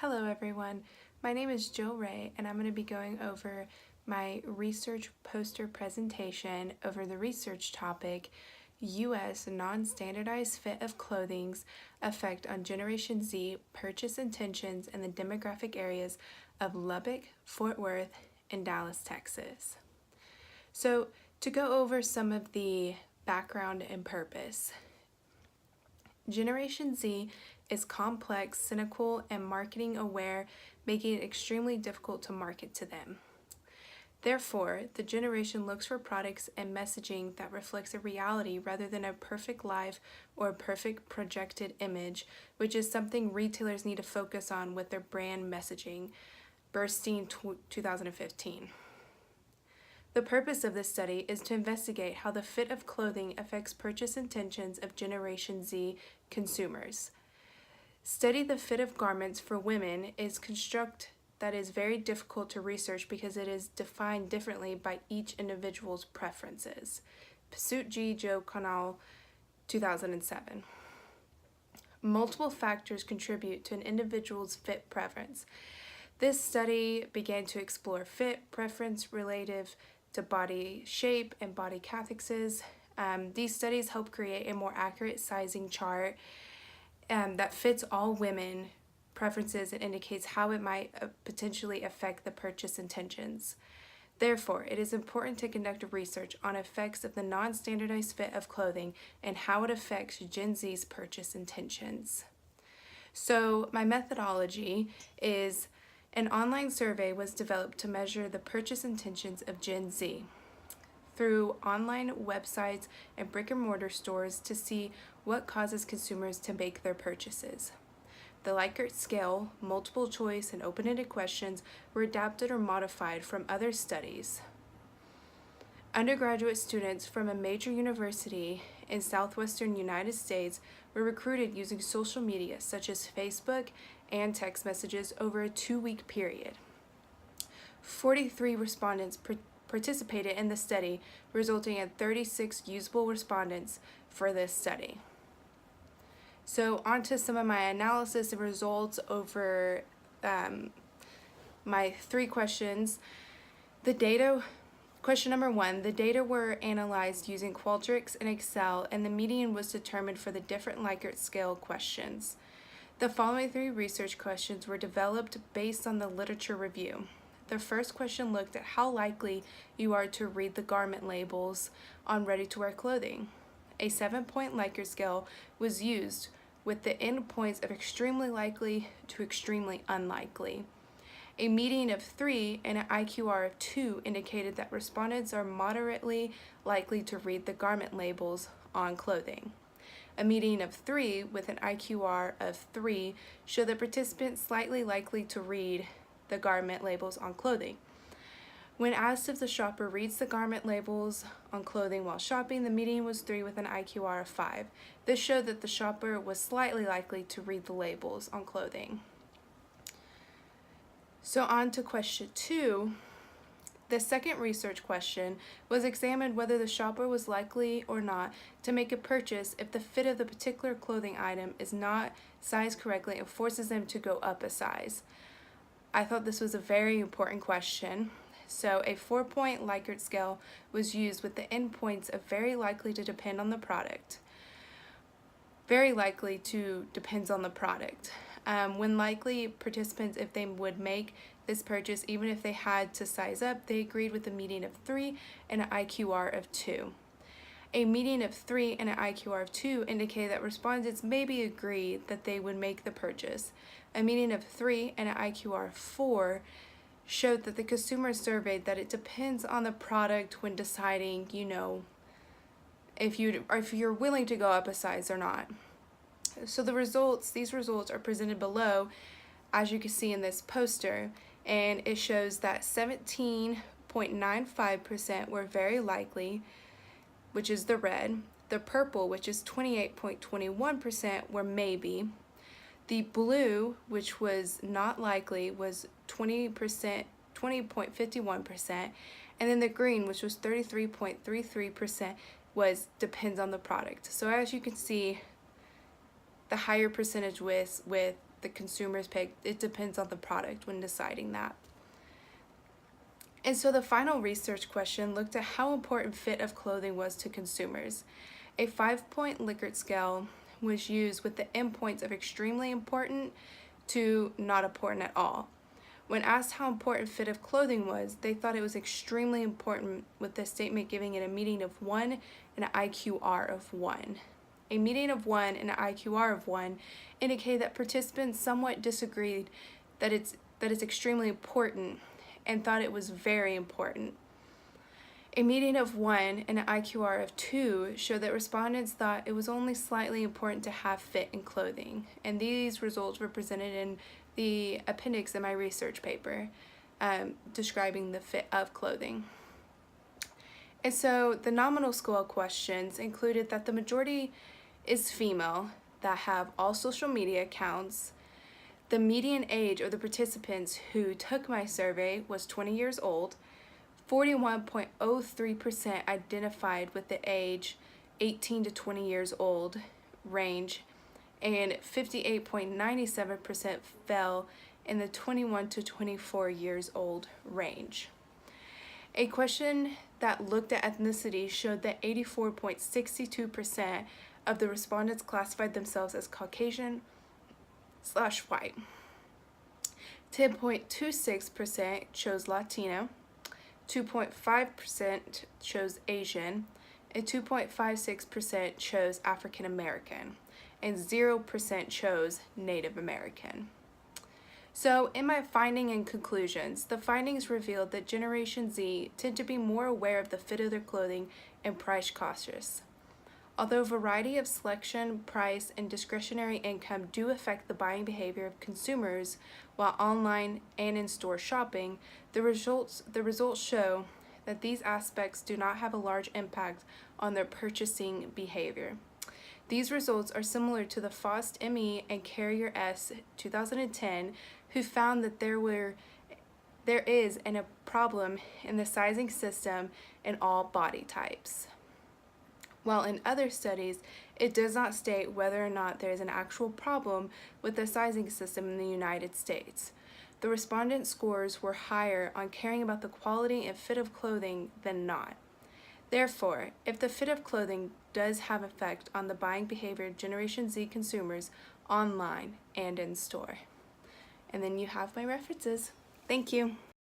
Hello everyone, my name is Jill Ray and I'm going to be going over my research poster presentation over the research topic U.S. non-standardized fit of clothing's effect on Generation Z purchase intentions in the demographic areas of Lubbock, Fort Worth, and Dallas, Texas. So to go over some of the background and purpose. Generation Z is complex, cynical, and marketing aware, making it extremely difficult to market to them. Therefore, the generation looks for products and messaging that reflects a reality rather than a perfect life or a perfect projected image, which is something retailers need to focus on with their brand messaging. Burstein 2015. The purpose of this study is to investigate how the fit of clothing affects purchase intentions of Generation Z consumers. Study the fit of garments for women is construct that is very difficult to research because it is defined differently by each individual's preferences. Pursuit G. Joe Connell, 2007. Multiple factors contribute to an individual's fit preference. This study began to explore fit preference relative to body shape and body cathexes. These studies help create a more accurate sizing chart that fits all women preferences and indicates how it might potentially affect the purchase intentions. Therefore, it is important to conduct research on effects of the non-standardized fit of clothing and how it affects Gen Z's purchase intentions. So my methodology is an online survey was developed to measure the purchase intentions of Gen Z through online websites and brick-and-mortar stores to see what causes consumers to make their purchases. The Likert scale, multiple choice, and open-ended questions were adapted or modified from other studies. Undergraduate students from a major university in southwestern United States were recruited using social media such as Facebook and text messages over a 2-week period. 43 respondents participated in the study, resulting in 36 usable respondents for this study. So on to some of my analysis and results over my 3 questions. Question number 1, the data were analyzed using Qualtrics and Excel, and the median was determined for the different Likert scale questions. The following 3 research questions were developed based on the literature review. The first question looked at how likely you are to read the garment labels on ready-to-wear clothing. A 7-point Likert scale was used with the endpoints of extremely likely to extremely unlikely. A median of 3 and an IQR of 2 indicated that respondents are moderately likely to read the garment labels on clothing. A median of 3 with an IQR of 3 showed that participants slightly likely to read the garment labels on clothing. When asked if the shopper reads the garment labels on clothing while shopping, the median was 3 with an IQR of 5. This showed that the shopper was slightly likely to read the labels on clothing. So on to question 2. The second research question was examined whether the shopper was likely or not to make a purchase if the fit of the particular clothing item is not sized correctly and forces them to go up a size. I thought this was a very important question. So a 4-point Likert scale was used with the endpoints of very likely to depend on the product. Very likely to depends on the product. When likely participants, if they would make this purchase, even if they had to size up, they agreed with a median of 3 and an IQR of 2. A median of 3 and an IQR of 2 indicated that respondents maybe agreed that they would make the purchase. A median of 3 and an IQR of 4 showed that the consumer surveyed that it depends on the product when deciding, if you're willing to go up a size or not. So these results are presented below, as you can see in this poster, and it shows that 17.95% were very likely, which is the red. The purple, which is 28.21%, were maybe. The blue, which was not likely, was 20.51%, and then the green, which was 33.33%, was depends on the product. So as you can see, the higher percentage with the consumers pick. It depends on the product when deciding that. And so the final research question looked at how important fit of clothing was to consumers. A 5-point Likert scale was used with the endpoints of extremely important to not important at all. When asked how important fit of clothing was, they thought it was extremely important, with the statement giving it a median of 1 and an IQR of 1. A median of 1 and an IQR of 1 indicated that participants somewhat disagreed that it's extremely important and thought it was very important. A median of 1 and an IQR of 2 showed that respondents thought it was only slightly important to have fit in clothing, and these results were presented in the appendix in my research paper describing the fit of clothing. And so the nominal score questions included that the majority is female, that have all social media accounts. The median age of the participants who took my survey was 20 years old. 41.03% identified with the age 18 to 20 years old range, and 58.97% fell in the 21 to 24 years old range. A question that looked at ethnicity showed that 84.62% of the respondents classified themselves as Caucasian/white. 10.26% chose Latino, 2.5% chose Asian, and 2.56% chose African American, and 0% chose Native American. So in my finding and conclusions, the findings revealed that Generation Z tend to be more aware of the fit of their clothing and price cautious. Although variety of selection, price, and discretionary income do affect the buying behavior of consumers while online and in-store shopping, the results show that these aspects do not have a large impact on their purchasing behavior. These results are similar to the Faust ME and Carrier S 2010, who found that there is a problem in the sizing system in all body types. While in other studies, it does not state whether or not there is an actual problem with the sizing system in the United States. The respondent scores were higher on caring about the quality and fit of clothing than not. Therefore, if the fit of clothing does have effect on the buying behavior of Generation Z consumers online and in store. And then you have my references. Thank you.